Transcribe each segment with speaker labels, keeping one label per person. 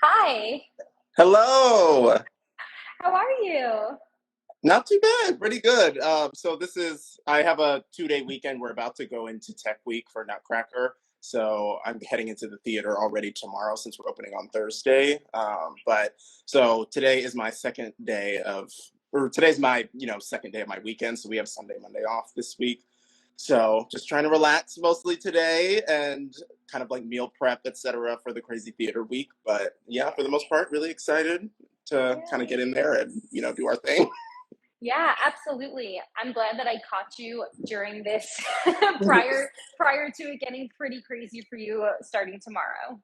Speaker 1: Hi,
Speaker 2: Hello.
Speaker 1: how are you?
Speaker 2: Not too bad. Pretty good. I have a 2-day weekend. We're about to go into Tech Week for Nutcracker. So I'm heading into the theater already tomorrow since we're opening on Thursday. So today is my second day or today's my, second day of my weekend. So we have Sunday, Monday off this week. So just trying to relax mostly today and kind of like meal prep, etc. for the crazy theater week. But yeah, for the most part, really excited to kind of get
Speaker 1: Yay.
Speaker 2: in there and, do our thing.
Speaker 1: Yeah, absolutely. I'm glad that I caught you during this prior to it getting pretty crazy for you starting tomorrow.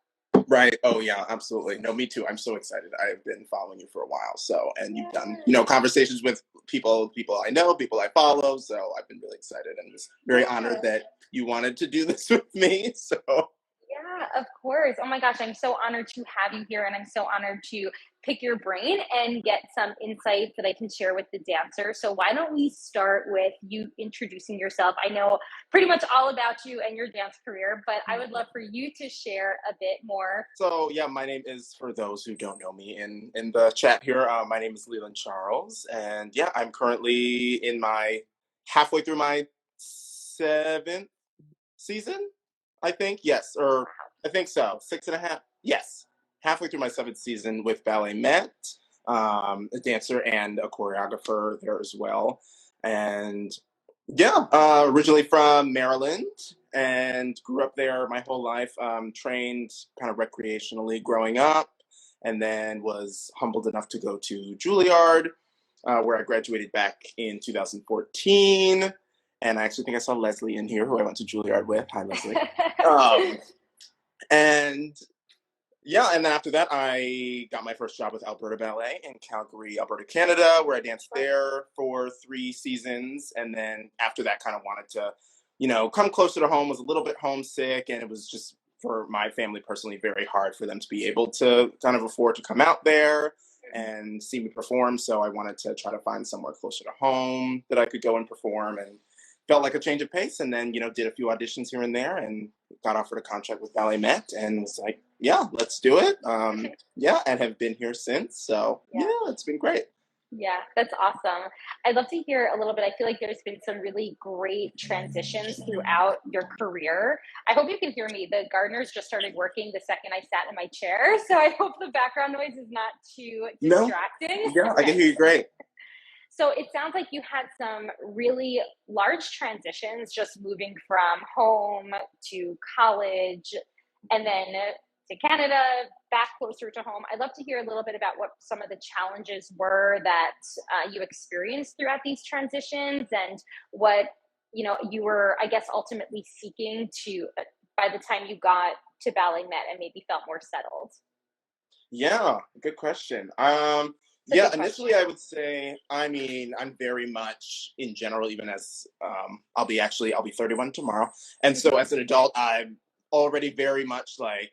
Speaker 2: Right. Oh yeah, absolutely. No, me too. I'm so excited. I've been following you for a while. So, and you've done,
Speaker 1: Yes,
Speaker 2: conversations with people I know, people I follow. So I've been really excited and was very honored
Speaker 1: yes.
Speaker 2: that you wanted to do this with me. So
Speaker 1: Yeah, of course. Oh my gosh, I'm so honored to have you here, and I'm so honored to pick your brain and get some insights that I can share with the dancer. So, why don't we start with you introducing yourself? I know pretty much all about you and your dance career, but I would love for you to share a bit more.
Speaker 2: so yeah, my name is, for those who don't know me in the chat here, my name is Leland Charles, and yeah, I'm currently in my halfway through my seventh season, I think. Yes, or I think so. Six and a half. Yes, halfway through my seventh season with Ballet Met, a dancer and a choreographer there as well. And yeah, originally from Maryland and grew up there my whole life. Trained kind of recreationally growing up, and then was humbled enough to go to Juilliard, where I graduated back in 2014. And I actually think I saw Leslie in here, who I went to Juilliard with. Hi, Leslie. Um, and yeah, and then after that, I got my first job with Alberta Ballet in Calgary, Alberta, Canada, where I danced there for 3 seasons. And then after that, kind of wanted to, come closer to home, was a little bit homesick, and it was just for my family personally very hard for them to be able to kind of afford to come out there and see me perform. So I wanted to try to find somewhere closer to home that I could go and perform, and felt like a change of pace. And then, did a few auditions here and there and got offered a contract with Ballet Met and was like, yeah, let's do it. Yeah, and have been here since. So yeah,
Speaker 1: Yeah.
Speaker 2: it's been great.
Speaker 1: Yeah, that's awesome. I'd love to hear a little bit. I feel like there's been some really great transitions throughout your career. I hope you can hear me. The gardeners just started working the second I sat in my chair. So I hope the background noise is not too
Speaker 2: No,
Speaker 1: distracting.
Speaker 2: yeah, I can
Speaker 1: Okay.
Speaker 2: hear you great.
Speaker 1: So it sounds like you had some really large transitions just moving from home to college and then to Canada, back closer to home. I'd love to hear a little bit about what some of the challenges were that you experienced throughout these transitions and what you were, I guess, ultimately seeking to by the time you got to Ballet Met and maybe felt more settled.
Speaker 2: Yeah, good question.
Speaker 1: It's a
Speaker 2: Yeah,
Speaker 1: big question.
Speaker 2: initially I would say, I mean, I'm very much in general, even as I'll be 31 tomorrow. And so
Speaker 1: Mm-hmm.
Speaker 2: as an adult, I'm already very much like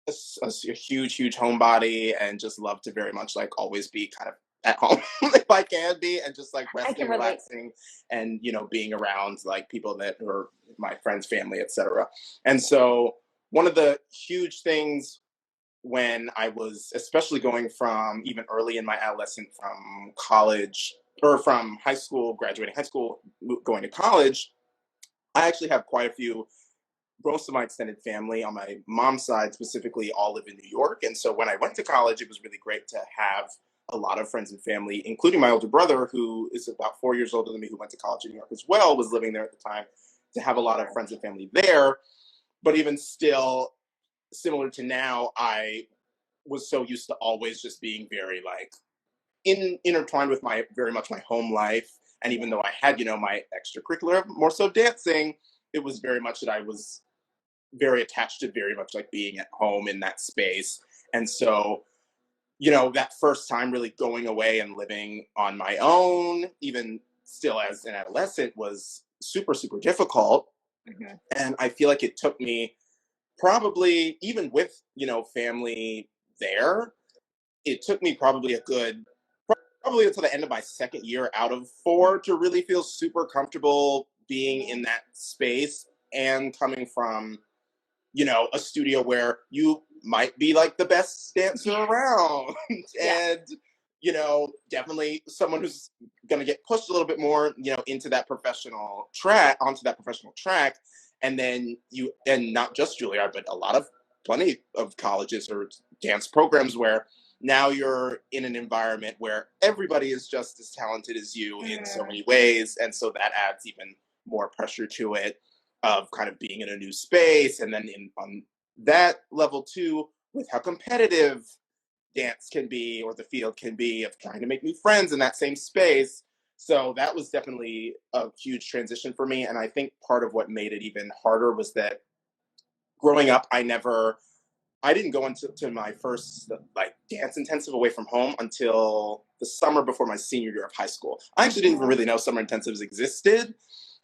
Speaker 2: a huge, huge homebody and just love to very much like always be kind of at home if I can be, and just like
Speaker 1: I can
Speaker 2: resting,
Speaker 1: relate.
Speaker 2: relaxing, and being around like people that are my friends, family, etc. And so one of the huge things when I was especially going from even early in my adolescent from college or from high school, graduating high school, going to college, I actually have quite a few. Most of my extended family on my mom's side specifically all live in New York. And so when I went to college, it was really great to have a lot of friends and family, including my older brother, who is about 4 years older than me, who went to college in New York as well, was living there at the time, to have a lot of
Speaker 1: Sure.
Speaker 2: friends and family there. But even still, similar to now, I was so used to always just being very like intertwined with my very much my home life. And even though I had, my extracurricular, more so dancing, it was very much that I was very attached to very much like being at home in that space. And so, that first time really going away and living on my own, even still as an adolescent, was super, super difficult.
Speaker 1: Mm-hmm.
Speaker 2: And I feel like it took me probably, even with, family there, it took me probably until the end of my second year out of four to really feel super comfortable being
Speaker 1: Yeah.
Speaker 2: in that space and coming from a studio where you might be like the best dancer around
Speaker 1: Yeah.
Speaker 2: and definitely someone who's going to get pushed a little bit more into that professional track onto that professional track. And then and not just Juilliard, but plenty of colleges or dance programs where now you're in an environment where everybody is just as talented as you in so many ways, and so that adds even more pressure to it of kind of being in a new space. And then on that level too, with how competitive dance can be or the field can be, of trying to make new friends in that same space. So that was definitely a huge transition for me. And I think part of what made it even harder was that growing up, I didn't go into my first like dance intensive away from home until the summer before my senior year of high school. I actually didn't even really know summer intensives existed.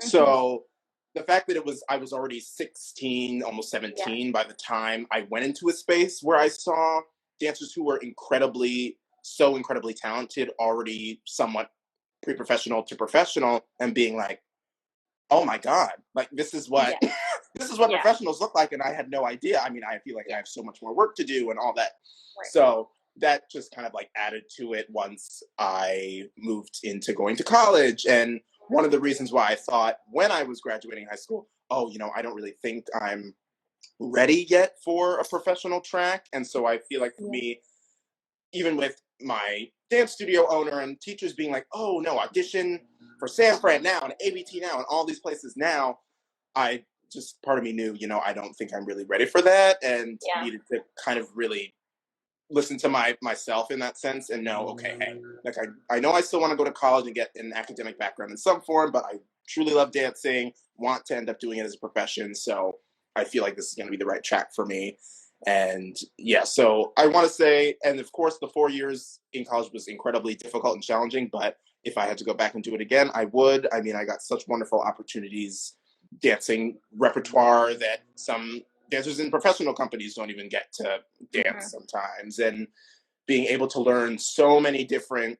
Speaker 2: So the fact that I was already 16, almost 17 by the time I went into a space where I saw dancers who were so incredibly talented, already somewhat pre-professional to professional, and being like, oh my God, like this is what this is what professionals look like. And I had no idea. I mean, I feel like I have so much more work to do and all that. Right. So that just kind of like added to it once I moved into going to college. And one of the reasons why I thought when I was graduating high school, oh, I don't really think I'm ready yet for a professional track. And so I feel like for me, even with my dance studio owner and teachers being like, oh no, audition for San Fran now and ABT now and all these places now, part of me knew, I don't think I'm really ready for that, and needed to kind of really listen to myself in that sense and know, okay, hey, like I know I still want to go to college and get an academic background in some form, but I truly love dancing, want to end up doing it as a profession. So I feel like this is going to be the right track for me. And so I want to say, and of course the 4 years in college was incredibly difficult and challenging, but if I had to go back and do it again, I would. I mean, I got such wonderful opportunities, dancing repertoire that some dancers in professional companies don't even get to dance sometimes, and being able to learn so many different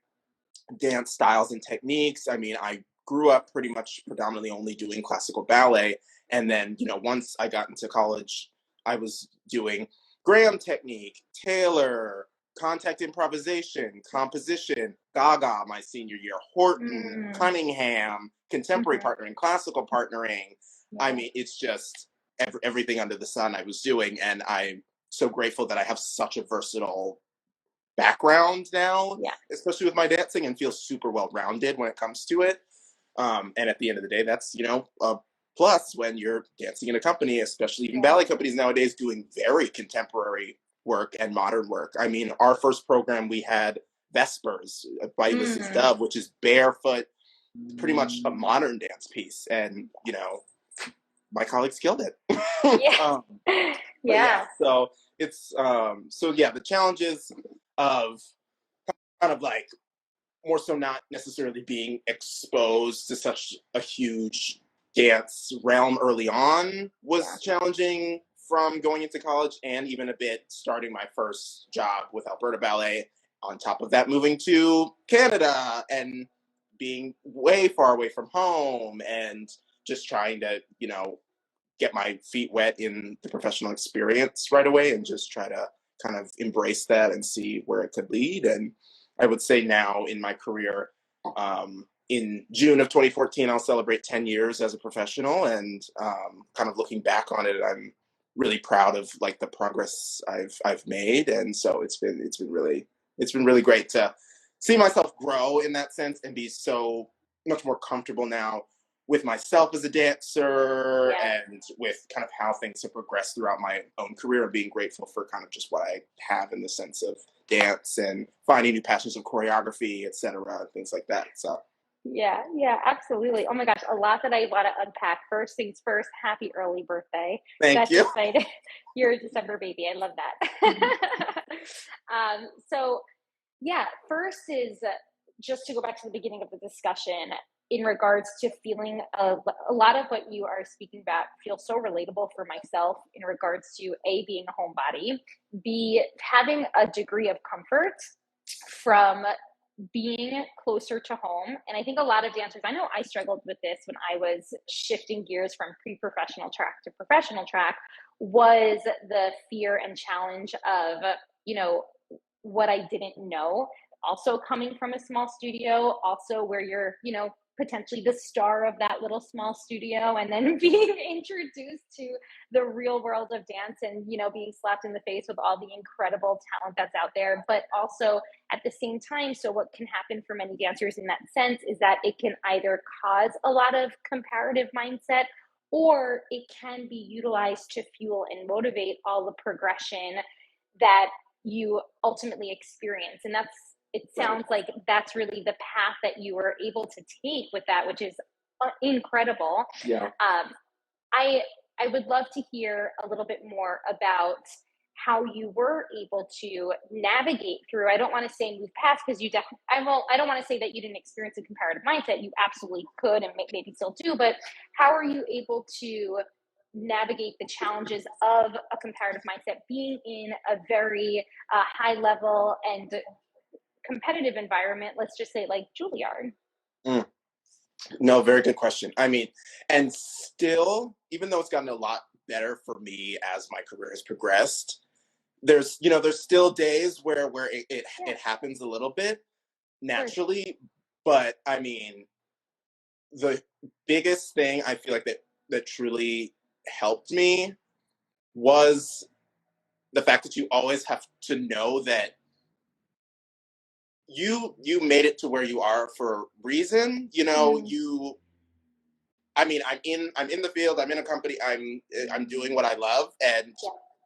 Speaker 2: dance styles and techniques. I mean, I grew up pretty much predominantly only doing classical ballet, and then once I got into college, I was doing Graham technique, Taylor, contact improvisation, composition, Gaga my senior year, Horton, Cunningham, contemporary partnering, classical partnering. I mean, it's just everything under the sun I was doing, and I'm so grateful that I have such a versatile background now, especially with my dancing, and feel super well-rounded when it comes to it. And at the end of the day, that's, a plus when you're dancing in a company, especially even ballet companies nowadays doing very contemporary work and modern work. I mean, our first program, we had Vespers by Mrs. Dove, which is barefoot, pretty much a modern dance piece. And, my colleagues killed it. So it's, the challenges of kind of like more so not necessarily being exposed to such a huge dance realm early on was challenging from going into college, and even a bit starting my first job with Alberta Ballet. On top of that, moving to Canada and being way far away from home, and just trying to, get my feet wet in the professional experience right away, and just try to kind of embrace that and see where it could lead. And I would say now in my career, in June of 2014, I'll celebrate 10 years as a professional, and kind of looking back on it, I'm really proud of like the progress I've made. And so it's been really great to see myself grow in that sense and be so much more comfortable now with myself as a dancer, and with kind of how things have progressed throughout my own career, and being grateful for kind of just what I have in the sense of dance and finding new passions of choreography, etc., things like that. So
Speaker 1: yeah, absolutely. Oh my gosh, a lot that I want to unpack. First things first, happy early birthday.
Speaker 2: Thank you.
Speaker 1: Excited. You're a December baby. I love that. So first is just to go back to the beginning of the discussion in regards to feeling a lot of what you are speaking about feels so relatable for myself in regards to A, being a homebody, B, having a degree of comfort from being closer to home. And I think a lot of dancers, I know I struggled with this when I was shifting gears from pre-professional track to professional track, was the fear and challenge of, you know, what I didn't know. Also coming from a small studio, also where you're, you know, potentially the star of that little small studio, and then being introduced to the real world of dance and, you know, being slapped in the face with all the incredible talent that's out there. But also at the same time, so what can happen for many dancers in that sense is that it can either cause a lot of comparative mindset, or it can be utilized to fuel and motivate all the progression that you ultimately experience. And that's, it sounds like that's really the path that you were able to take with that, which is incredible.
Speaker 2: Yeah.
Speaker 1: I would love to hear a little bit more about how you were able to navigate through. I don't want to say move past, because you definitely, I don't want to say that you didn't experience a comparative mindset. You absolutely could, and maybe still do. But how are you able to navigate the challenges of a comparative mindset, being in a very high level and competitive environment, let's just say like Juilliard?
Speaker 2: No, very good question. I mean, and still, even though it's gotten a lot better for me as my career has progressed, there's, you know, there's still days where it happens a little bit naturally. But I mean, the biggest thing I feel like that truly helped me was the fact that you always have to know that you made it to where you are for a reason. You know, I mean, I'm in the field, I'm in a company, I'm doing what I love, and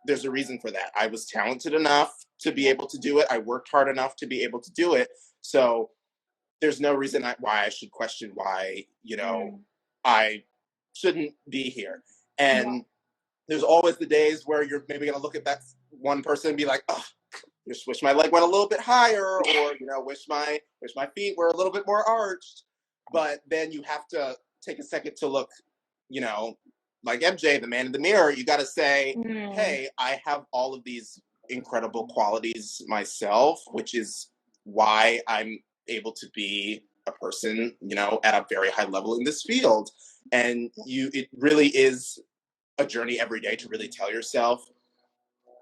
Speaker 2: there's a reason for that. I was talented enough to be able to do it. I worked hard enough to be able to do it. So there's no reason why I should question why, you know, I shouldn't be here. And there's always the days where you're maybe going to look at that one person and be like, oh, just wish my leg went a little bit higher, or, you know, wish my feet were a little bit more arched. But then you have to take a second to look, you know, like MJ, the man in the mirror. You got to say, hey, I have all of these incredible qualities myself, which is why I'm able to be a person, you know, at a very high level in this field. And it really is a journey every day to really tell yourself,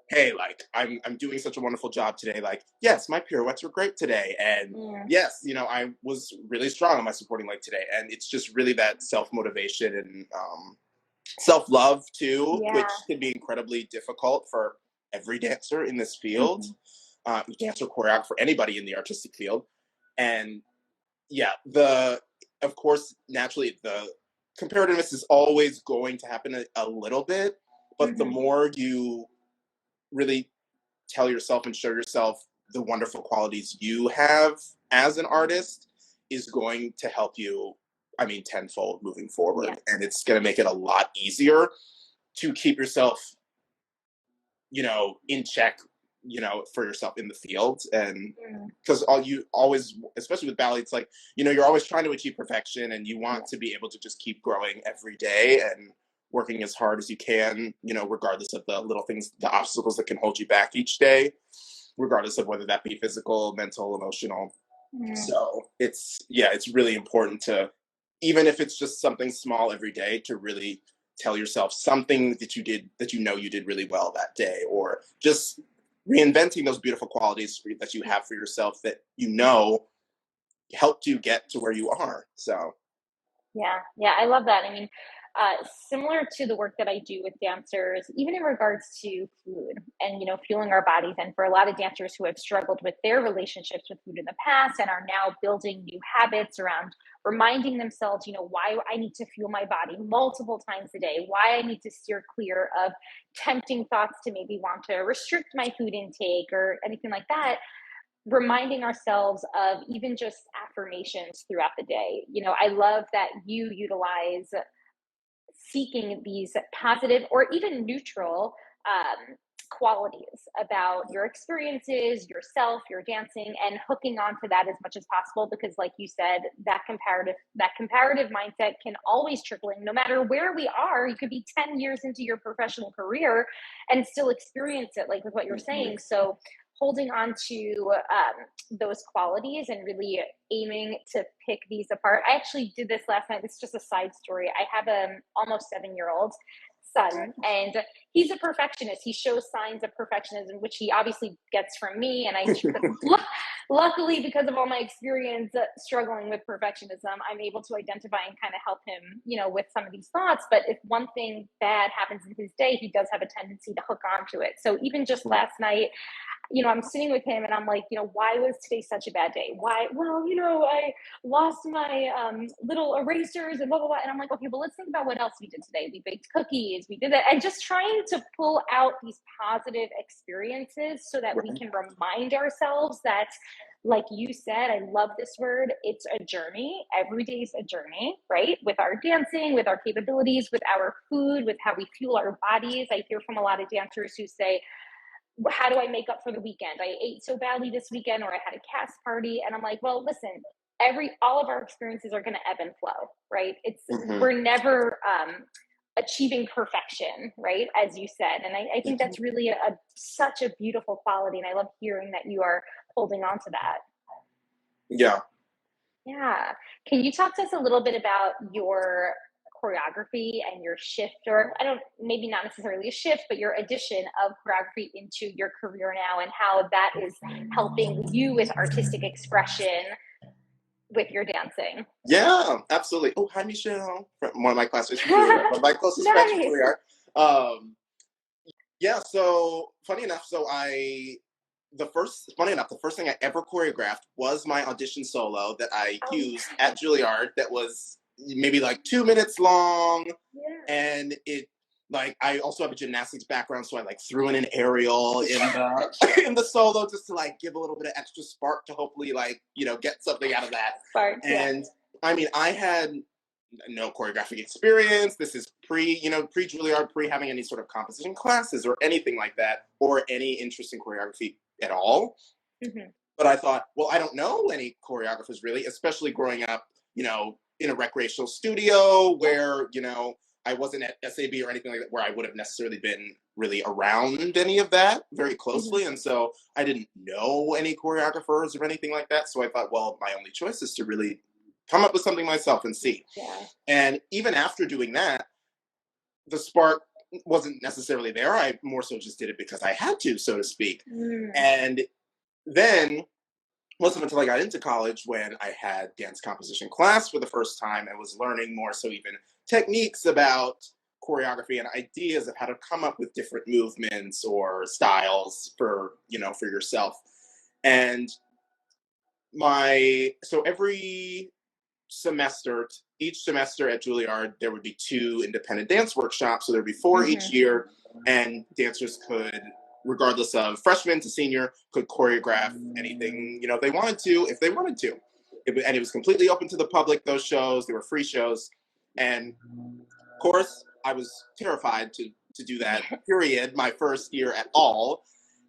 Speaker 2: hey, like, I'm doing such a wonderful job today. Like, yes, my pirouettes were great today. And yes, you know, I was really strong on my supporting leg today. And it's just really that self-motivation and self-love too, which can be incredibly difficult for every dancer in this field, dancer, choreographer, anybody in the artistic field. And yeah, of course, naturally, the comparativeness is always going to happen a little bit, but the more you really tell yourself and show yourself the wonderful qualities you have as an artist is going to help you, I mean, tenfold moving forward. And it's going to make it a lot easier to keep yourself, you know, in check, you know, for yourself in the field. And because you always, especially with ballet, it's like, you know, you're always trying to achieve perfection, and you want to be able to just keep growing every day and working as hard as you can, you know, regardless of the little things, the obstacles that can hold you back each day, regardless of whether that be physical, mental, emotional. So it's really important to, even if it's just something small every day, to really tell yourself something that you did, that you know you did really well that day, or just reinventing those beautiful qualities that you have for yourself that, you know, helped you get to where you are. So
Speaker 1: yeah, I love that. I mean, similar to the work that I do with dancers, even in regards to food and, you know, fueling our bodies. And for a lot of dancers who have struggled with their relationships with food in the past and are now building new habits around reminding themselves, you know, why I need to fuel my body multiple times a day, why I need to steer clear of tempting thoughts to maybe want to restrict my food intake or anything like that. Reminding ourselves of even just affirmations throughout the day. You know, I love that you utilize seeking these positive or even neutral qualities about your experiences, yourself, your dancing, and hooking onto that as much as possible. Because, like you said, that comparative mindset can always trickle in, no matter where we are. You could be 10 years into your professional career and still experience it, like with what you're saying. So holding on to those qualities and really aiming to pick these apart. I actually did this last night. This is just a side story. I have an almost 7-year-old son, and he's a perfectionist. He shows signs of perfectionism, which he obviously gets from me. And luckily, because of all my experience struggling with perfectionism, I'm able to identify and kind of help him, with some of these thoughts. But if one thing bad happens in his day, he does have a tendency to hook onto it. So even just last night, I'm sitting with him and I'm like, why was today such a bad day? Why? Well, I lost my little erasers and blah, blah, blah. And I'm like, okay, well, let's think about what else we did today. We baked cookies, we did that. And just trying to pull out these positive experiences so that we can remind ourselves that, like you said, I love this word, it's a journey. Every day is a journey, right? With our dancing, with our capabilities, with our food, with how we fuel our bodies. I hear from a lot of dancers who say, how do I make up for the weekend? I ate so badly this weekend, or I had a cast party. And I'm like, well, listen, all of our experiences are going to ebb and flow, right? We're never achieving perfection, right? As you said. And I think that's really such a beautiful quality. And I love hearing that you are holding on to that.
Speaker 2: Yeah.
Speaker 1: Yeah. Can you talk to us a little bit about your choreography and your shift, or maybe not necessarily a shift, but your addition of choreography into your career now, and how that is helping you with artistic expression with your dancing?
Speaker 2: Yeah, absolutely. Oh, hi, Michelle. One of my classmates from Juilliard, one of my closest friends from Juilliard. Yeah, so funny enough, the first thing I ever choreographed was my audition solo that I used at Juilliard that was maybe like 2 minutes long.
Speaker 1: Yeah.
Speaker 2: And I also have a gymnastics background, so I threw in an aerial in the in the solo just to give a little bit of extra spark to hopefully get something out of that.
Speaker 1: Spark,
Speaker 2: and I mean, I had no choreographic experience. This is pre Juilliard, pre having any sort of composition classes or anything like that, or any interest in choreography at all.
Speaker 1: Mm-hmm.
Speaker 2: But I thought, well, I don't know any choreographers really, especially growing up, in a recreational studio where, I wasn't at SAB or anything like that, where I would have necessarily been really around any of that very closely. Mm-hmm. And so I didn't know any choreographers or anything like that. So I thought, well, my only choice is to really come up with something myself and see.
Speaker 1: Yeah.
Speaker 2: And even after doing that, the spark wasn't necessarily there. I more so just did it because I had to, so to speak.
Speaker 1: Mm.
Speaker 2: And then wasn't until I got into college when I had dance composition class for the first time and was learning more so even techniques about choreography and ideas of how to come up with different movements or styles for yourself. And every semester, each semester at Juilliard, there would be 2 independent dance workshops. So there'd be 4 each year, and dancers could, regardless of freshman to senior, could choreograph anything they wanted to, if they wanted to. And it was completely open to the public. Those shows, they were free shows, and of course, I was terrified to do that. Period. My first year at all.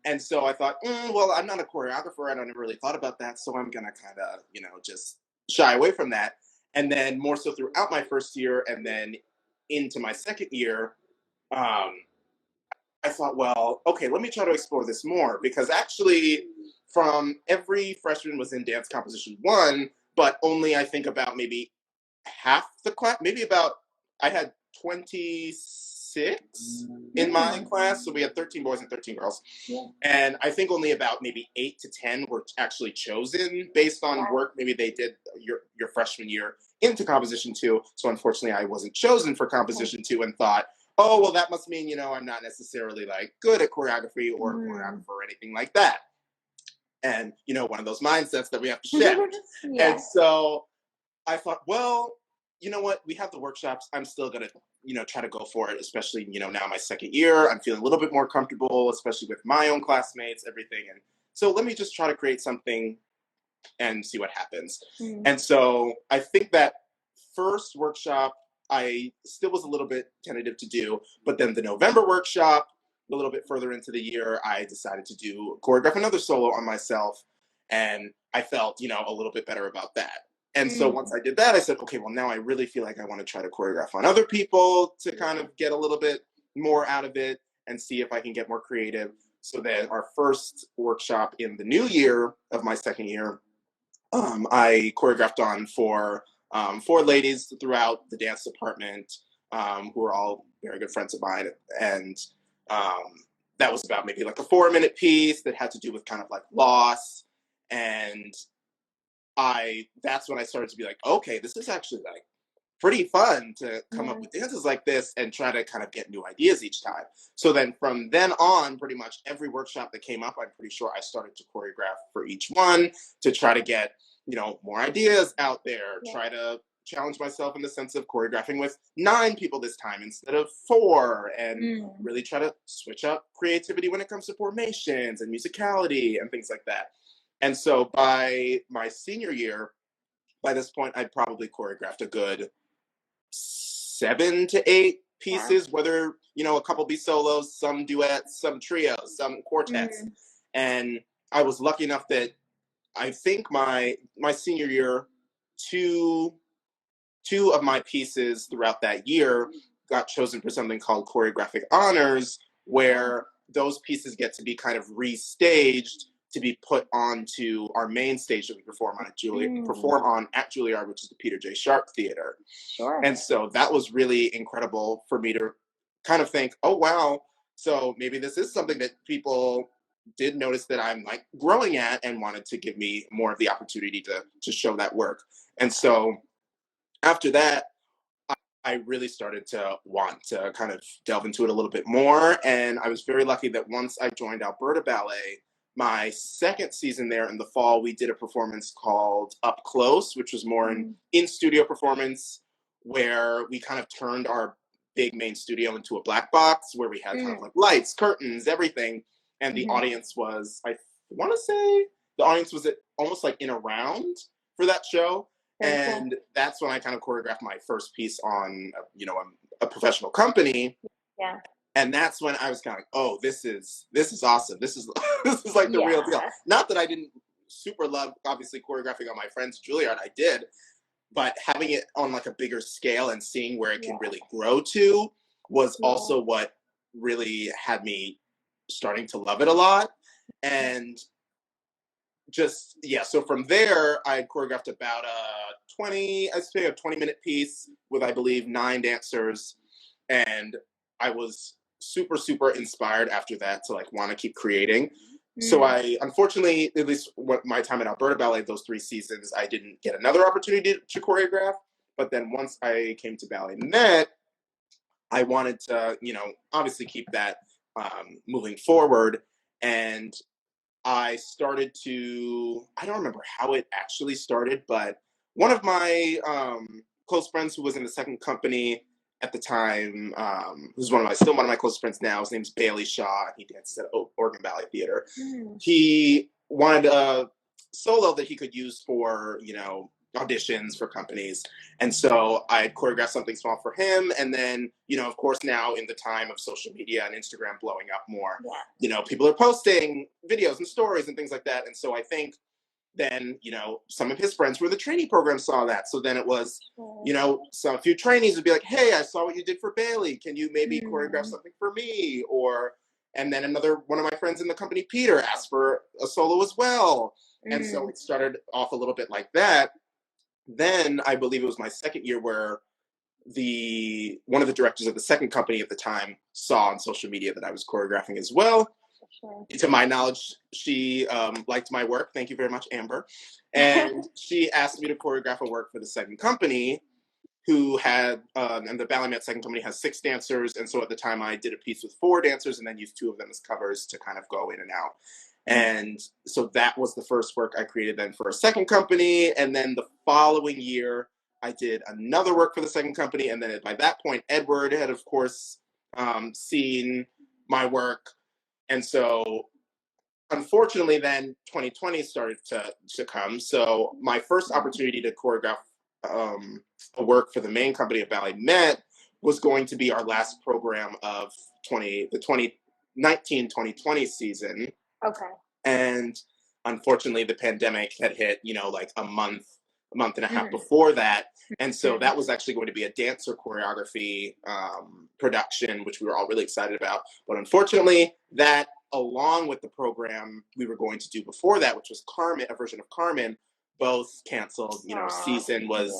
Speaker 2: And so I thought, well, I'm not a choreographer. I don't ever really thought about that, so I'm gonna kind of, just shy away from that. And then more so throughout my first year, and then into my second year, I thought, well, okay, let me try to explore this more, because actually from every freshman was in dance composition 1, but only I think about maybe half the class, I had 26 in my class. So we had 13 boys and 13 girls. Yeah. And I think only about maybe 8 to 10 were actually chosen based on work maybe they did your freshman year into composition 2. So unfortunately I wasn't chosen for composition 2 and thought, oh, well, that must mean, I'm not necessarily good at choreography or choreographer or anything like that. And, one of those mindsets that we have to shift. Yeah. And so I thought, well, you know what? We have the workshops. I'm still going to, try to go for it, especially, now my second year. I'm feeling a little bit more comfortable, especially with my own classmates, everything. And so let me just try to create something and see what happens. And so I think that first workshop, I still was a little bit tentative to do, but then the November workshop, a little bit further into the year, I decided to choreograph another solo on myself, and I felt, a little bit better about that. And so once I did that, I said, okay, well, now I really feel like I want to try to choreograph on other people to kind of get a little bit more out of it and see if I can get more creative. So then our first workshop in the new year of my second year, I choreographed on for 4 ladies throughout the dance department, who are all very good friends of mine. And that was about maybe like a 4-minute piece that had to do with kind of like loss. And that's when I started to be like, okay, this is actually like pretty fun to come up with dances like this and try to kind of get new ideas each time. So then from then on, pretty much every workshop that came up, I'm pretty sure I started to choreograph for each one to try to get, more ideas out there, try to challenge myself in the sense of choreographing with 9 people this time instead of 4, and really try to switch up creativity when it comes to formations and musicality and things like that. And so by my senior year, by this point, I'd probably choreographed a good 7 to 8 pieces, whether, a couple be solos, some duets, some trios, some quartets. And I was lucky enough that I think my senior year, two of my pieces throughout that year got chosen for something called choreographic honors, where those pieces get to be kind of restaged to be put onto our main stage that we perform on at Juilliard, which is the Peter J. Sharp Theater.
Speaker 1: Sure.
Speaker 2: And so that was really incredible for me to kind of think, oh wow, so maybe this is something that people did notice that I'm like growing at and wanted to give me more of the opportunity to show that work. And so after that, I really started to want to kind of delve into it a little bit more. And I was very lucky that once I joined Alberta Ballet, my second season there in the fall, we did a performance called Up Close, which was more an in-studio performance where we kind of turned our big main studio into a black box where we had kind of like lights, curtains, everything. And the audience was, I want to say, the audience was almost like in a round for that show. And that's when I kind of choreographed my first piece on, a professional company.
Speaker 1: Yeah.
Speaker 2: And that's when I was kind of like, oh, this is awesome. This is this is like the real deal. Not that I didn't super love, obviously, choreographing on my friends Juilliard. I did, but having it on like a bigger scale and seeing where it can really grow to was also what really had me starting to love it a lot. And just so from there I choreographed about a 20-minute piece with, I believe, 9 dancers, and I was super inspired after that to like want to keep creating. So I, unfortunately, at least what my time at Alberta Ballet, those 3 seasons, I didn't get another opportunity to choreograph. But then once I came to Ballet Met, I wanted to obviously keep that moving forward. And I started to, I don't remember how it actually started, but one of my close friends who was in the second company at the time, who's still one of my close friends now, his name's Bailey Shaw, and he dances at Oregon Ballet Theater. He wanted a solo that he could use for, auditions for companies. And so I choreographed something small for him. And then, of course, now in the time of social media and Instagram blowing up more, people are posting videos and stories and things like that. And so I think then, some of his friends who were the trainee program saw that. So then it was, so a few trainees would be like, hey, I saw what you did for Bailey. Can you maybe choreograph something for me? And then one of my friends in the company, Peter, asked for a solo as well. And so it started off a little bit like that. Then I believe it was my second year where one of the directors of the second company at the time saw on social media that I was choreographing as well. To my knowledge, she liked my work. Thank you very much, Amber. And she asked me to choreograph a work for the second company, who had, and the Ballet Met second company has 6 dancers. And so at the time I did a piece with 4 dancers and then used 2 of them as covers to kind of go in and out. And so that was the first work I created then for a second company. And then the following year, I did another work for the second company. And then by that point, Edward had, of course, seen my work. And so, unfortunately, then 2020 started to come. So my first opportunity to choreograph a work for the main company of Ballet Met was going to be our last program of the 2019-2020 season.
Speaker 1: Okay.
Speaker 2: And unfortunately, the pandemic had hit, like a month month and a half
Speaker 1: Mm-hmm.
Speaker 2: before that. And so that was actually going to be a dancer choreography production, which we were all really excited about. But unfortunately, that, along with the program we were going to do before that, which was Carmen, a version of Carmen, both canceled. You know, season was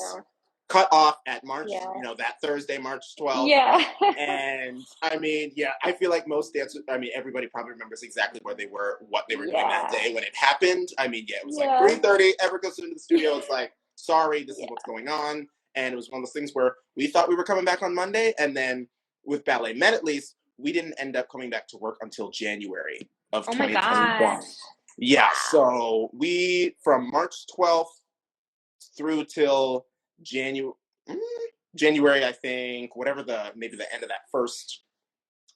Speaker 2: cut off at March, you know, that Thursday, March 12th.
Speaker 1: Yeah.
Speaker 2: And I mean, yeah, I feel like most dancers, I mean, everybody probably remembers exactly where they were, what they were doing that day when it happened. I mean, yeah, it was like 3:30, Ever goes into the studio. It's like, sorry, this is what's going on. And it was one of those things where we thought we were coming back on Monday. And then with Ballet Met, at least, we didn't end up coming back to work until January of 2021. Yeah, so we, from March 12th through till January, I think, whatever maybe the end of that first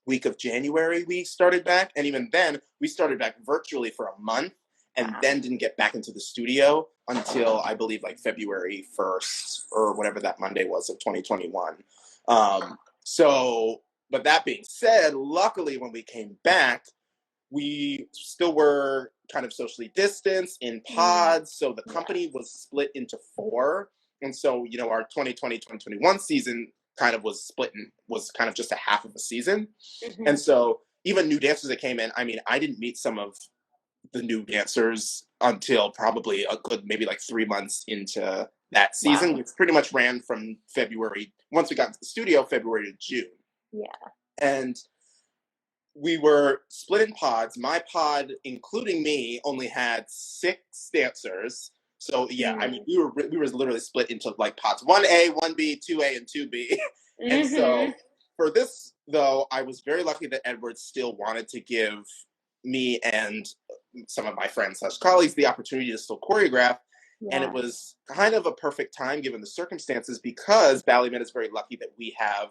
Speaker 2: week of January, we started back. And even then, we started back virtually for a month and then didn't get back into the studio until, I believe, like February 1st or whatever that Monday was of 2021. But that being said, luckily, when we came back, we still were kind of socially distanced in pods. So the company was split into 4. And so, you know, our 2020-2021 season kind of was was kind of just a half of a season. And so even new dancers that came in, I mean, I didn't meet some of the new dancers until probably a good, maybe like 3 months into that season, which pretty much ran from February, once we got into the studio, February to June. Yeah. And we were split in pods. My pod, including me, only had 6 dancers. So yeah, I mean, we were literally split into like pods 1A, 1B, 2A, and 2B. And so for this, though, I was very lucky that Edward still wanted to give me and some of my friends / colleagues the opportunity to still choreograph. And it was kind of a perfect time given the circumstances, because Ballet Met is very lucky that we have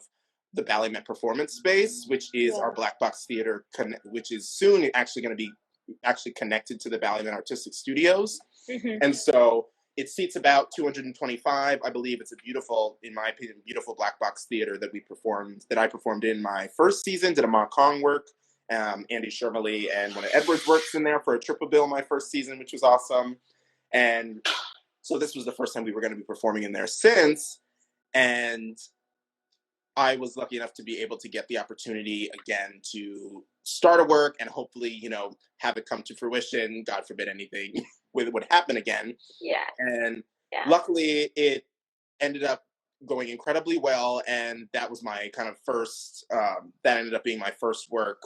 Speaker 2: the Ballet Met Performance Space, which is our black box theater, which is soon actually going to be connected to the Ballet Met Artistic Studios. And so it seats about 225. I believe it's a beautiful, in my opinion, beautiful black box theater that I performed in my first season, did a Ma Kong work. Andy Shermley and one of Edward's works in there for a triple bill my first season, which was awesome. And so this was the first time we were going to be performing in there since. And I was lucky enough to be able to get the opportunity again to start a work and hopefully, you know, have it come to fruition. God forbid anything would happen again. Yeah. And luckily it ended up going incredibly well. And that was my kind of first, that ended up being my first work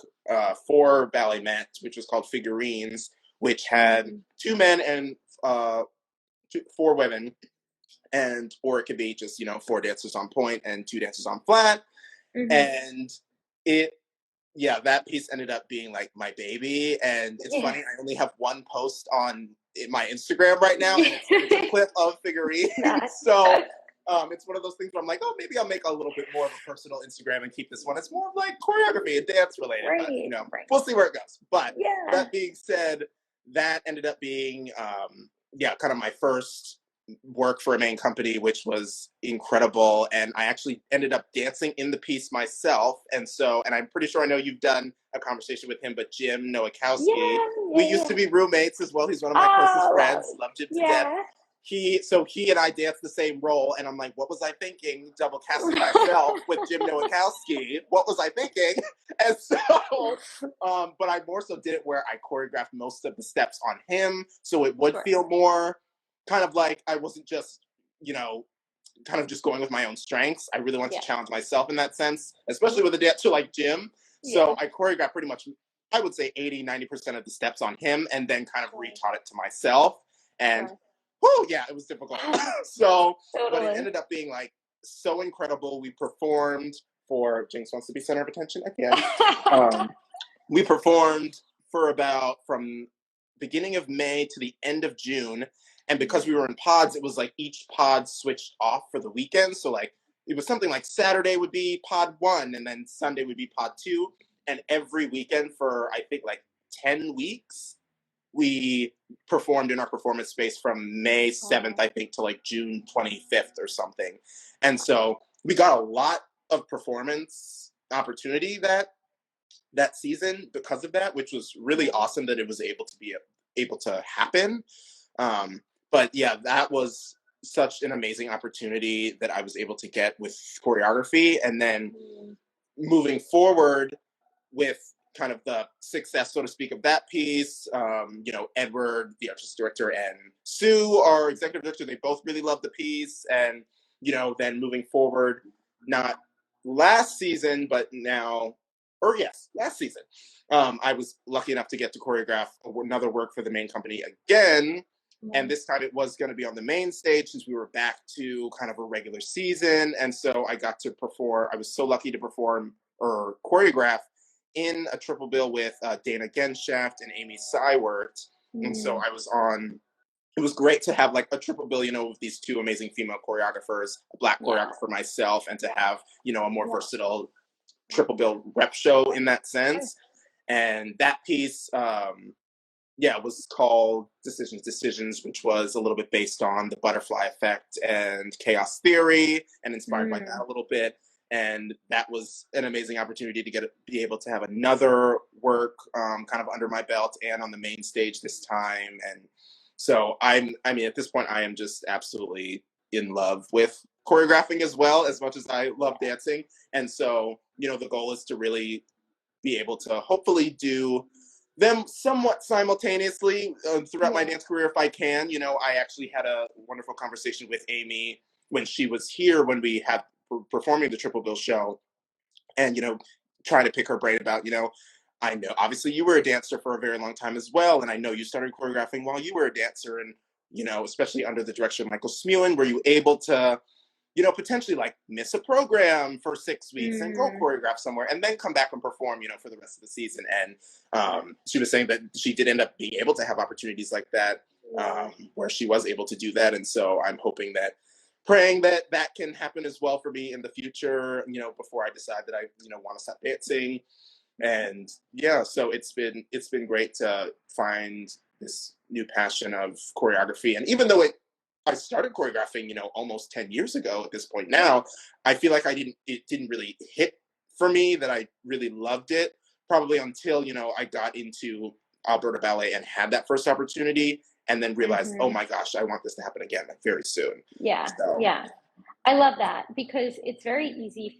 Speaker 2: for Ballet Met, which was called Figurines, which had 2 men and 4 women. Or it could be just, you know, 4 dancers on point and 2 dancers on flat. And that piece ended up being like my baby. And it's funny, I only have 1 post on my Instagram right now, and it's a clip of Figurines. So it's one of those things where I'm like, oh, maybe I'll make a little bit more of a personal Instagram and keep this one. It's more of like choreography and dance related, but you know, we'll see where it goes. But that being said, that ended up being kind of my first work for a main company, which was incredible. And I actually ended up dancing in the piece myself. And I'm pretty sure I know you've done a conversation with him, but Jim Nowakowski, we used to be roommates as well. He's one of my closest friends. Love Jim to death. He and I danced the same role, and I'm like, what was I thinking? Double casting myself with Jim Nowakowski. What was I thinking? And so, but I more so did it where I choreographed most of the steps on him, so it would feel more kind of like I wasn't just, you know, kind of just going with my own strengths. I really wanted to challenge myself in that sense, especially with a dancer like Jim. So I choreographed pretty much, I would say 80-90% of the steps on him, and then kind of retaught it to myself. And it was difficult. But it ended up being like so incredible. We performed for, Jinx wants to be center of attention again. We performed for from beginning of May to the end of June. And because we were in pods, it was like each pod switched off for the weekend. So like it was something like Saturday would be pod 1, and then Sunday would be pod 2. And every weekend for, I think, like 10 weeks, we performed in our performance space from May 7th, I think, to like June 25th or something. And so we got a lot of performance opportunity that season because of that, which was really awesome that it was able to happen. But yeah, that was such an amazing opportunity that I was able to get with choreography. And then moving forward with kind of the success, so to speak, of that piece, Edward, the artistic director, and Sue, our executive director, they both really loved the piece. And, then moving forward, not last season, but now, or yes, last season, I was lucky enough to get to choreograph another work for the main company again. And this time it was going to be on the main stage since we were back to kind of a regular season. And so I got to perform. I was so lucky to perform or choreograph in a triple bill with Dana Genshaft and Amy Seiwert. And so I was on, it was great to have like a triple bill, with these two amazing female choreographers, a Black choreographer myself, and to have, a more versatile triple bill rep show in that sense. And that piece, was called Decisions, which was a little bit based on the butterfly effect and chaos theory and inspired by that a little bit. And that was an amazing opportunity to be able to have another work kind of under my belt and on the main stage this time. And so at this point, I am just absolutely in love with choreographing as much as I love dancing. And so, the goal is to really be able to hopefully do them somewhat simultaneously throughout my dance career if I can. I actually had a wonderful conversation with Amy when she was here when we had performing the Triple Bill show, and trying to pick her brain about I know obviously you were a dancer for a very long time as well, and I know you started choreographing while you were a dancer, and especially under the direction of Michael Smuin, were you able to potentially like miss a program for 6 weeks and go choreograph somewhere and then come back and perform, for the rest of the season. And she was saying that she did end up being able to have opportunities like that, where she was able to do that. And so I'm praying that that can happen as well for me in the future, before I decide that I, want to stop dancing. And so it's been great to find this new passion of choreography. And even though I started choreographing, almost 10 years ago at this point now, I feel like it didn't really hit for me that I really loved it, probably until, I got into Alberta Ballet and had that first opportunity and then realized, oh my gosh, I want this to happen again very soon.
Speaker 1: Yeah. I love that because it's very easy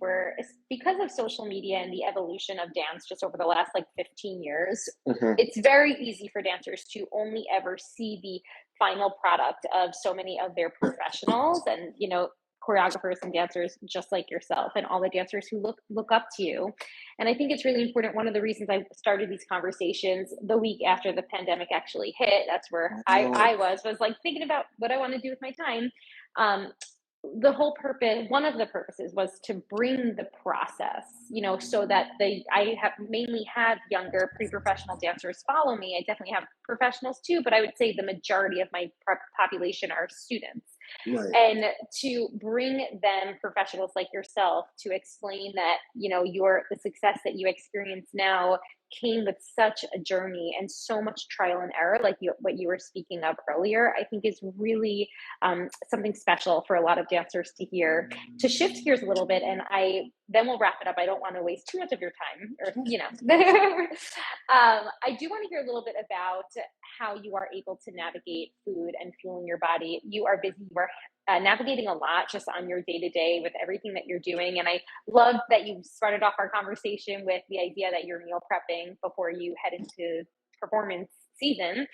Speaker 1: because of social media and the evolution of dance just over the last 15 years, it's very easy for dancers to only ever see the final product of so many of their professionals and, choreographers and dancers just like yourself and all the dancers who look up to you. And I think it's really important. One of the reasons I started these conversations the week after the pandemic actually hit, that's where I was thinking about what I want to do with my time. The whole purpose, one of the purposes was to bring the process, so that I have mainly had younger pre-professional dancers follow me. I definitely have professionals too, but I would say the majority of my population are students. Right. And to bring them professionals like yourself to explain that, the success that you experience now came with such a journey and so much trial and error, what you were speaking of earlier, I think is really something special for a lot of dancers to hear. To shift gears a little bit, and then we'll wrap it up. I don't want to waste too much of your time, or I do want to hear a little bit about how you are able to navigate food and fueling your body. You are busy. You are navigating a lot just on your day-to-day with everything that you're doing. And I love that you started off our conversation with the idea that you're meal prepping before you head into performance season.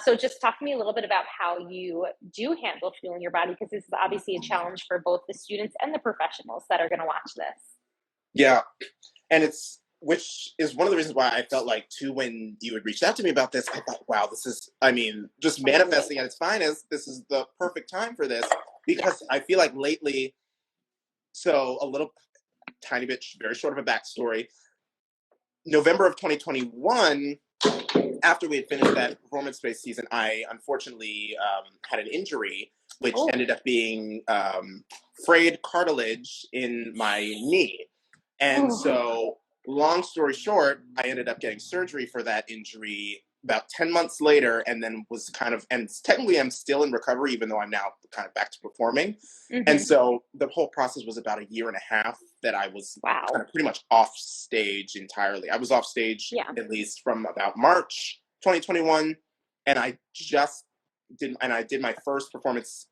Speaker 1: So just talk to me a little bit about how you do handle fueling your body, because this is obviously a challenge for both the students and the professionals that are going to watch this.
Speaker 2: Yeah. And which is one of the reasons why I felt like too, when you had reached out to me about this, I thought, wow, this is, just manifesting at its finest. This is the perfect time for this, because I feel like lately, so a little tiny bit, very short of a backstory, November of 2021, after we had finished that performance-based season, I unfortunately had an injury, which ended up being frayed cartilage in my knee. And so, long story short, I ended up getting surgery for that injury about 10 months later, and then and technically I'm still in recovery, even though I'm now kind of back to performing. And so the whole process was about a year and a half that I was kind of pretty much off stage entirely. I was off stage at least from about March 2021, and I did my first performance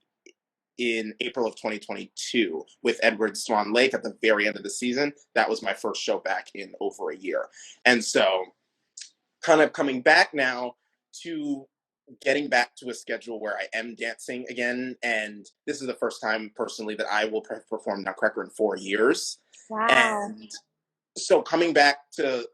Speaker 2: in April of 2022 with Edward Swan Lake at the very end of the season. That was my first show back in over a year. And so kind of coming back now to getting back to a schedule where I am dancing again. And this is the first time personally that I will perform Nutcracker in 4 years.
Speaker 1: Wow.
Speaker 2: And so coming back to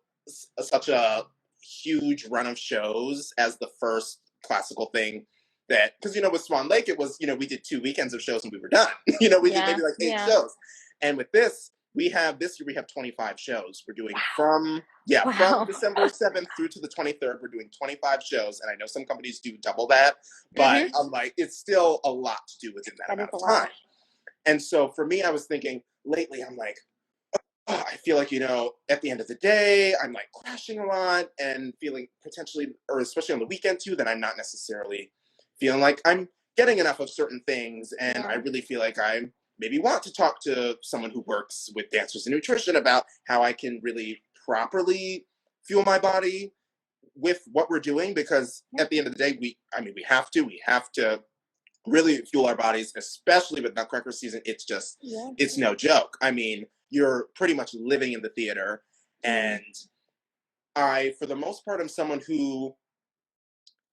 Speaker 2: such a huge run of shows as the first classical thing that, because, you know, with Swan Lake, it was, you know, we did 2 weekends of shows and we were done. You know, we did maybe like 8 shows. And with this year we have 25 shows. We're doing from December 7th through to the 23rd, we're doing 25 shows. And I know some companies do double that, but I'm like, it's still a lot to do within that amount of time. And so for me, I was thinking lately, I'm like, oh, I feel like, you know, at the end of the day, I'm like crashing a lot and feeling potentially, or especially on the weekend too, that I'm not necessarily feeling like I'm getting enough of certain things. And I really feel like I maybe want to talk to someone who works with dancers and nutrition about how I can really properly fuel my body with what we're doing. Because at the end of the day, we have to really fuel our bodies, especially with Nutcracker season. It's just, it's no joke. I mean, you're pretty much living in the theater. And I, for the most part, am someone who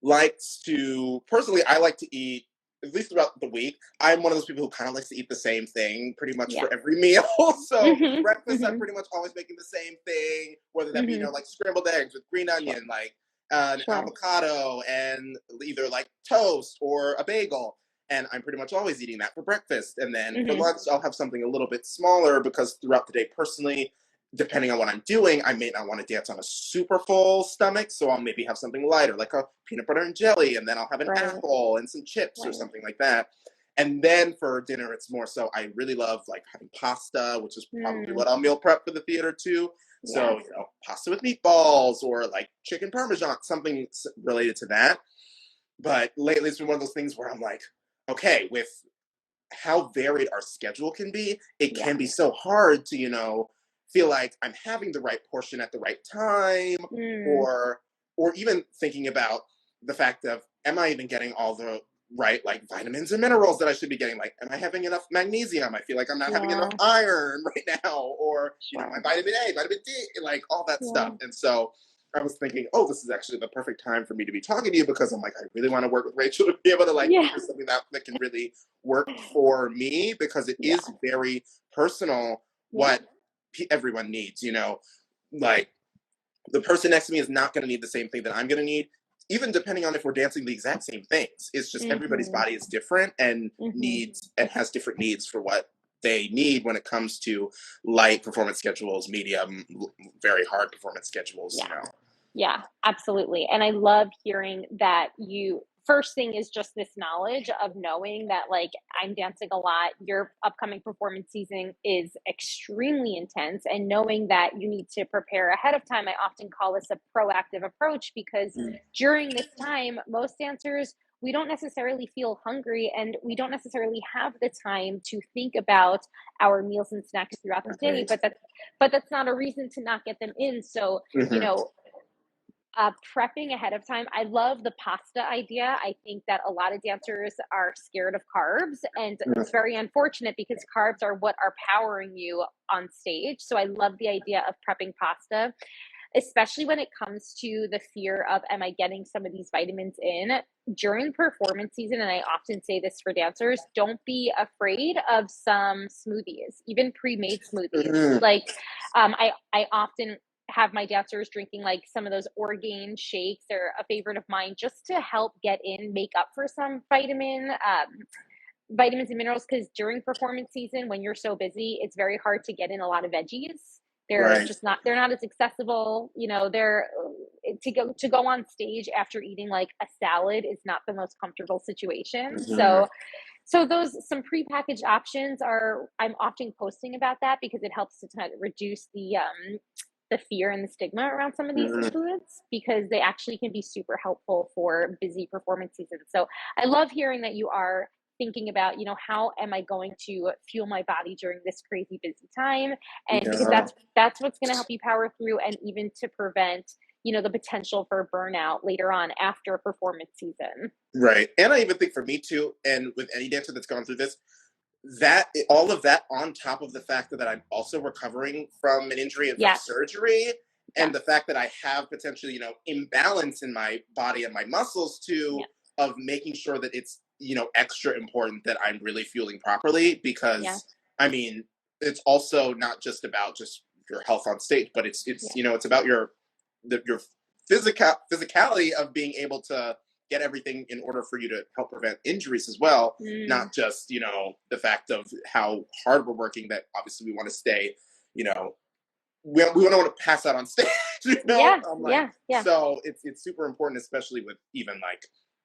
Speaker 2: likes to, personally, I like to eat, at least throughout the week, I'm one of those people who kind of likes to eat the same thing pretty much for every meal. So breakfast, I'm pretty much always making the same thing, whether that be, you know, like scrambled eggs with green onion, like an avocado and either like toast or a bagel. And I'm pretty much always eating that for breakfast. And then for lunch, I'll have something a little bit smaller because throughout the day, personally, depending on what I'm doing, I may not want to dance on a super full stomach. So I'll maybe have something lighter, like a peanut butter and jelly. And then I'll have an apple and some chips or something like that. And then for dinner, it's more so I really love like having pasta, which is probably what I'll meal prep for the theater too. So, you know, pasta with meatballs or like chicken parmesan, something related to that. But lately it's been one of those things where I'm like, okay, with how varied our schedule can be, it can be so hard to, you know, feel like I'm having the right portion at the right time, or even thinking about the fact of, am I even getting all the right, like, vitamins and minerals that I should be getting? Like, am I having enough magnesium? I feel like I'm not having enough iron right now, or, you know, my vitamin A, vitamin D, like, all that stuff. And so I was thinking, oh, this is actually the perfect time for me to be talking to you, because I'm like, I really want to work with Rachel to be able to like do something that can really work for me, because it is very personal what everyone needs, you know, like the person next to me is not going to need the same thing that I'm going to need, even depending on if we're dancing the exact same things. It's just everybody's body is different and needs and has different needs for what they need when it comes to light performance schedules, medium, very hard performance schedules, you know.
Speaker 1: Yeah, absolutely. And I love hearing that first thing is just this knowledge of knowing that, like, I'm dancing a lot. Your upcoming performance season is extremely intense, and knowing that you need to prepare ahead of time. I often call this a proactive approach, because during this time, most dancers, we don't necessarily feel hungry, and we don't necessarily have the time to think about our meals and snacks throughout the day, but that's not a reason to not get them in. So, you know, prepping ahead of time. I love the pasta idea. I think that a lot of dancers are scared of carbs, and it's very unfortunate, because carbs are what are powering you on stage. So I love the idea of prepping pasta, especially when it comes to the fear of, am I getting some of these vitamins in during performance season? And I often say this for dancers, don't be afraid of some smoothies, even pre-made smoothies. Like, I often have my dancers drinking like some of those Orgain shakes. They're a favorite of mine, just to help make up for some vitamins and minerals, because during performance season, when you're so busy, it's very hard to get in a lot of veggies. They're not as accessible, you know. They're to go on stage after eating like a salad is not the most comfortable situation. So those, some prepackaged options I'm often posting about that, because it helps to kind of reduce the fear and the stigma around some of these foods, because they actually can be super helpful for busy performance seasons. So I love hearing that you are thinking about, you know, how am I going to fuel my body during this crazy busy time? And because that's what's going to help you power through, and even to prevent, the potential for burnout later on after a performance season.
Speaker 2: Right. And I even think for me too, and with any dancer that's gone through this, that all of that on top of the fact that I'm also recovering from an injury and from
Speaker 1: Yes.
Speaker 2: surgery, and
Speaker 1: Yes.
Speaker 2: the fact that I have potentially, imbalance in my body and my muscles too, of making sure that it's, extra important that I'm really fueling properly, because I mean, it's also not just about just your health on stage, but it's it's about your physicality of being able to get everything in order for you to help prevent injuries as well. Not just, the fact of how hard we're working, that obviously we want to stay, we don't want to pass out on stage, So it's super important, especially with even like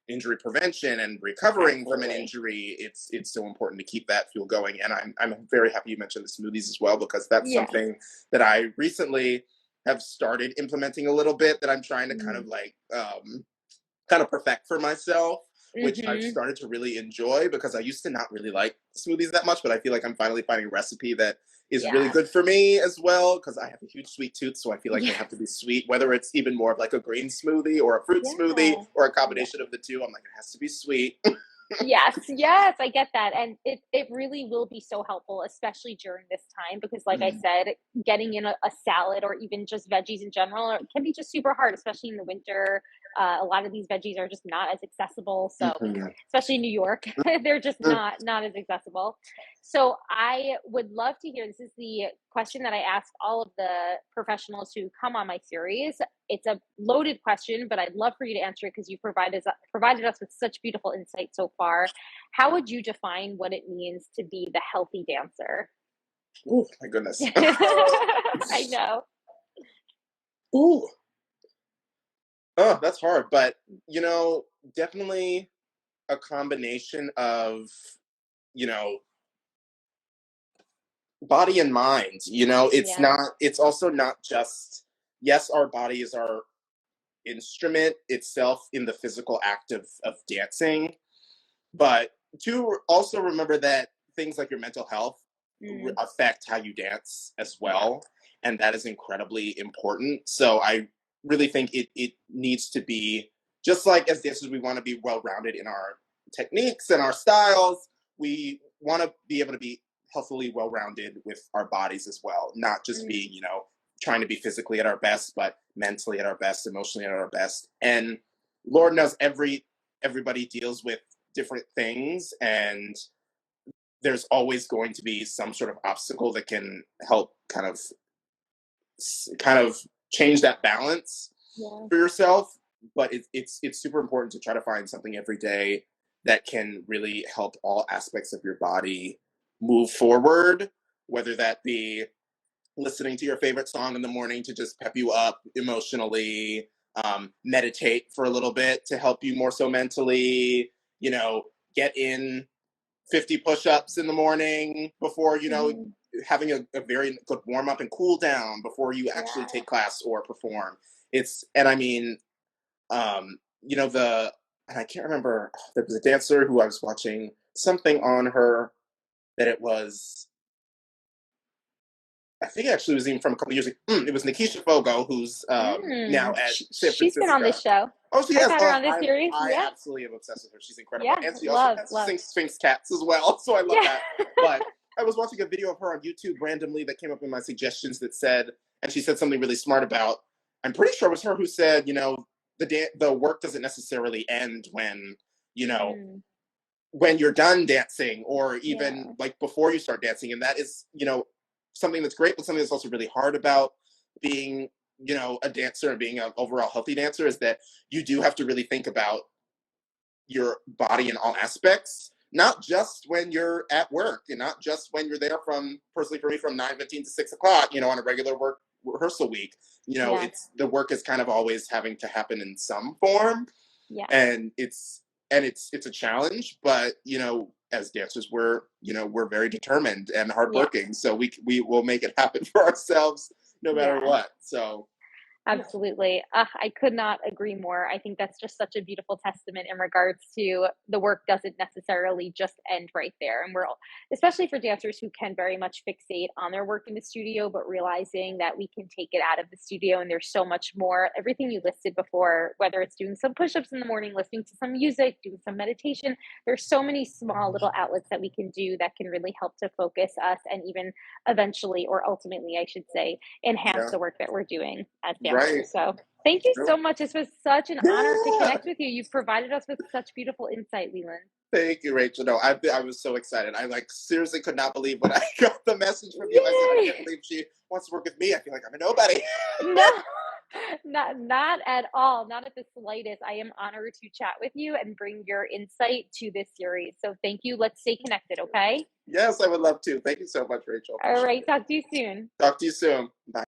Speaker 2: injury prevention and recovering from an injury. It's so important to keep that fuel going. And I'm very happy you mentioned the smoothies as well, because that's something that I recently have started implementing a little bit, that I'm trying to kind of perfect for myself, which I've started to really enjoy, because I used to not really like smoothies that much, but I feel like I'm finally finding a recipe that is really good for me as well, because I have a huge sweet tooth, so I feel like they have to be sweet, whether it's even more of like a green smoothie or a fruit smoothie or a combination of the two. I'm like, it has to be sweet.
Speaker 1: Yes, I get that. And it really will be so helpful, especially during this time, because like I said, getting in a salad or even just veggies in general can be just super hard, especially in the winter. A lot of these veggies are just not as accessible. So especially in New York, they're just not as accessible. So I would love to hear, this is the question that I ask all of the professionals who come on my series. It's a loaded question, but I'd love for you to answer it, because you provided us with such beautiful insight so far. How would you define what it means to be the healthy dancer?
Speaker 2: Oh my goodness.
Speaker 1: I know.
Speaker 2: Ooh. Oh, that's hard. But, definitely a combination of, body and mind. It's also not just, yes, our body is our instrument itself in the physical act of dancing, but to also remember that things like your mental health affect how you dance as well. And that is incredibly important. So I really think it needs to be, just like as dancers, we want to be well-rounded in our techniques and our styles. We want to be able to be healthily well-rounded with our bodies as well, not just be, trying to be physically at our best, but mentally at our best, emotionally at our best. And Lord knows everybody deals with different things, and there's always going to be some sort of obstacle that can help kind of change that balance for yourself. But it's super important to try to find something every day that can really help all aspects of your body move forward, whether that be listening to your favorite song in the morning to just pep you up emotionally, meditate for a little bit to help you more so mentally, get in 50 push-ups in the morning before, having a very good warm-up and cool down before you actually take class or perform. And I mean, and I can't remember, there was a dancer who I was watching something on her, that it was, I think actually it was even from a couple years ago. It was Nikisha Fogo, who's now at San Francisco.
Speaker 1: She's been on this show.
Speaker 2: Oh, she has.
Speaker 1: I've had her on this series.
Speaker 2: I absolutely am obsessed with her. She's incredible.
Speaker 1: Yeah,
Speaker 2: And she also sings Sphinx Cats as well, so I love that. But I was watching a video of her on YouTube randomly that came up in my suggestions that said, and she said something really smart about, I'm pretty sure it was her who said, the work doesn't necessarily end when, when you're done dancing, or even like before you start dancing. And that is, something that's great, but something that's also really hard about being, a dancer and being an overall healthy dancer, is that you do have to really think about your body in all aspects, not just when you're at work, and not just when you're there personally for me, from 9:15 to 6 o'clock, on a regular work rehearsal week. It's, the work is kind of always having to happen in some form. And it's a challenge, but as dancers, we're very determined and hardworking, so we will make it happen for ourselves no matter what. So
Speaker 1: Absolutely. I could not agree more. I think that's just such a beautiful testament in regards to the work doesn't necessarily just end right there. And we're, especially for dancers who can very much fixate on their work in the studio, but realizing that we can take it out of the studio and there's so much more. Everything you listed before, whether it's doing some push ups in the morning, listening to some music, doing some meditation, there's so many small little outlets that we can do that can really help to focus us and even eventually, or ultimately, I should say, enhance
Speaker 2: Yeah.
Speaker 1: the work that we're doing as
Speaker 2: Right.
Speaker 1: dancers. So thank you
Speaker 2: True.
Speaker 1: so much. This was such an honor to
Speaker 2: Yeah.
Speaker 1: connect with you. You've provided us with such beautiful insight, Leland.
Speaker 2: Thank you, Rachel. No, I was so excited. I like seriously could not believe when I got the message from you. I said, I
Speaker 1: Yay!
Speaker 2: can't believe she wants to work with me. I feel like I'm a nobody.
Speaker 1: No, not at all. Not at the slightest. I am honored to chat with you and bring your insight to this series. So thank you. Let's stay connected, okay?
Speaker 2: Yes, I would love to. Thank you so much, Rachel.
Speaker 1: All
Speaker 2: Appreciate
Speaker 1: right.
Speaker 2: it.
Speaker 1: Talk to you soon.
Speaker 2: Talk to you soon. Bye.